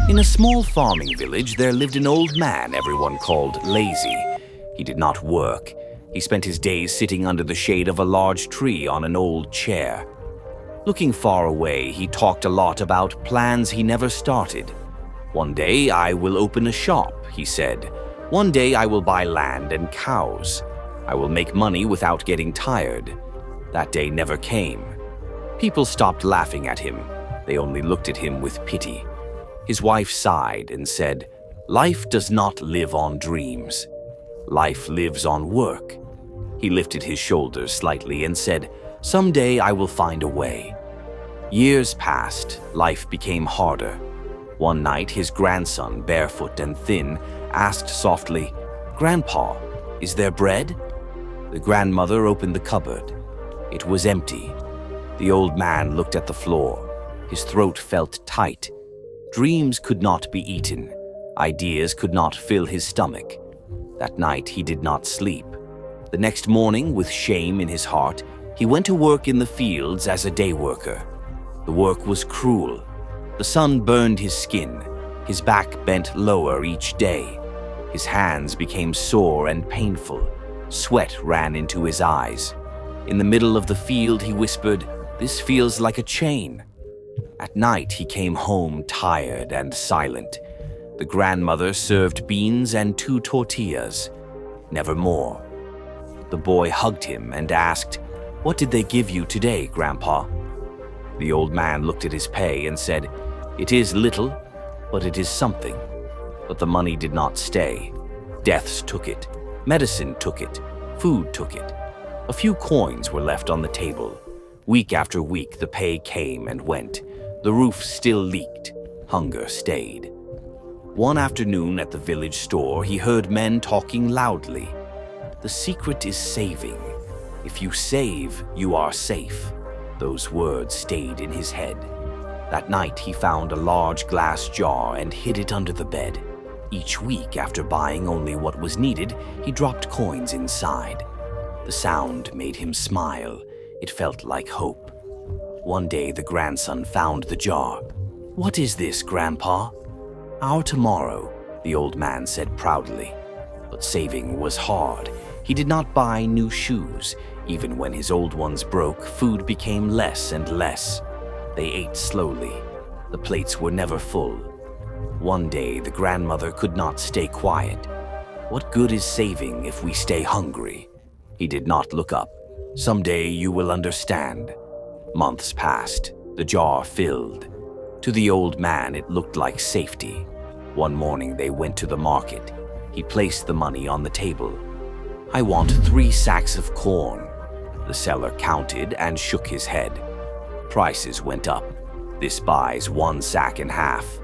In a small farming village, there lived an old man everyone called lazy. He did not work. He spent his days sitting under the shade of a large tree on an old chair. Looking far away, he talked a lot about plans he never started. "One day I will open a shop," he said. "One day I will buy land and cows. I will make money without getting tired." That day never came. People stopped laughing at him. They only looked at him with pity. His wife sighed and said, "Life does not live on dreams. Life lives on work." He lifted his shoulders slightly and said, "Someday I will find a way." Years passed. Life became harder. One night, his grandson, barefoot and thin, asked softly, "Grandpa, is there bread?" The grandmother opened the cupboard. It was empty. The old man looked at the floor. His throat felt tight. Dreams could not be eaten. Ideas could not fill his stomach. That night he did not sleep. The next morning, with shame in his heart, he went to work in the fields as a day worker. The work was cruel. The sun burned his skin. His back bent lower each day. His hands became sore and painful. Sweat ran into his eyes. In the middle of the field, he whispered, "This feels like a chain." At night, he came home tired and silent. The grandmother served beans and 2 tortillas. Never more. The boy hugged him and asked, "What did they give you today, Grandpa?" The old man looked at his pay and said, "It is little, but it is something." But the money did not stay. Deaths took it. Medicine took it. Food took it. A few coins were left on the table. Week after week, the pay came and went. The roof still leaked. Hunger stayed. One afternoon at the village store, he heard men talking loudly. "The secret is saving. If you save, you are safe." Those words stayed in his head. That night, he found a large glass jar and hid it under the bed. Each week, after buying only what was needed, he dropped coins inside. The sound made him smile. It felt like hope. One day, the grandson found the jar. "What is this, Grandpa?" "Our tomorrow," the old man said proudly. But saving was hard. He did not buy new shoes. Even when his old ones broke, food became less and less. They ate slowly. The plates were never full. One day, the grandmother could not stay quiet. "What good is saving if we stay hungry?" He did not look up. "Someday you will understand." Months passed. The jar filled. To the old man, it looked like safety. One morning, they went to the market. He placed the money on the table. "I want 3 sacks of corn." The seller counted and shook his head. Prices went up. "This buys 1 sack and half."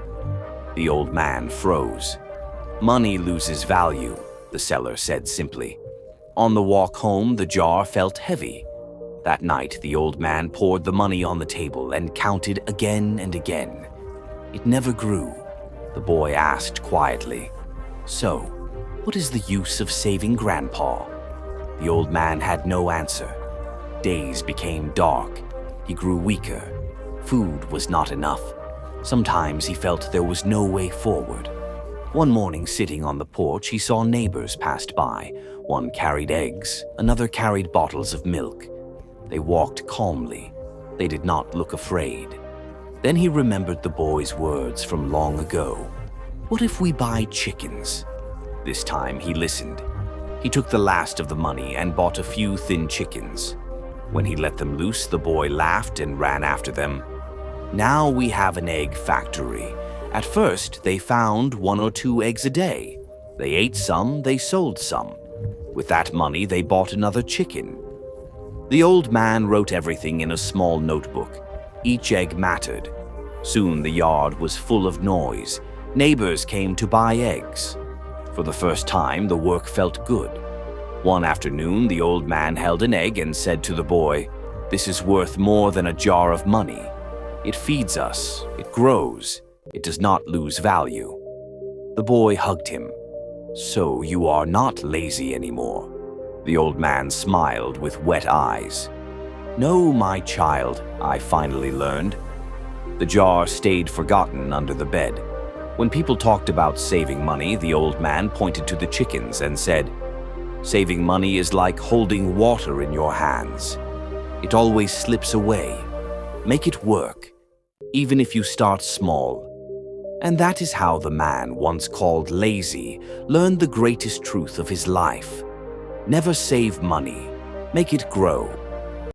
The old man froze. "Money loses value," the seller said simply. On the walk home, the jar felt heavy. That night, the old man poured the money on the table and counted again and again. It never grew. The boy asked quietly, "So, what is the use of saving Grandpa?" The old man had no answer. Days became dark. He grew weaker. Food was not enough. Sometimes he felt there was no way forward. One morning, sitting on the porch, he saw neighbors passed by. One carried eggs, another carried bottles of milk. They walked calmly. They did not look afraid. Then he remembered the boy's words from long ago. "What if we buy chickens?" This time he listened. He took the last of the money and bought a few thin chickens. When he let them loose, the boy laughed and ran after them. "Now we have an egg factory." At first, they found 1 or 2 eggs a day. They ate some, they sold some. With that money, they bought another chicken. The old man wrote everything in a small notebook. Each egg mattered. Soon the yard was full of noise. Neighbors came to buy eggs. For the first time, the work felt good. One afternoon, the old man held an egg and said to the boy, "This is worth more than a jar of money. It feeds us, it grows, it does not lose value." The boy hugged him. "So you are not lazy anymore." The old man smiled with wet eyes. "No, my child," I finally learned. The jar stayed forgotten under the bed. When people talked about saving money, the old man pointed to the chickens and said, "Saving money is like holding water in your hands. It always slips away. Make it work, even if you start small." And that is how the man, once called lazy, learned the greatest truth of his life. Never save money. Make it grow.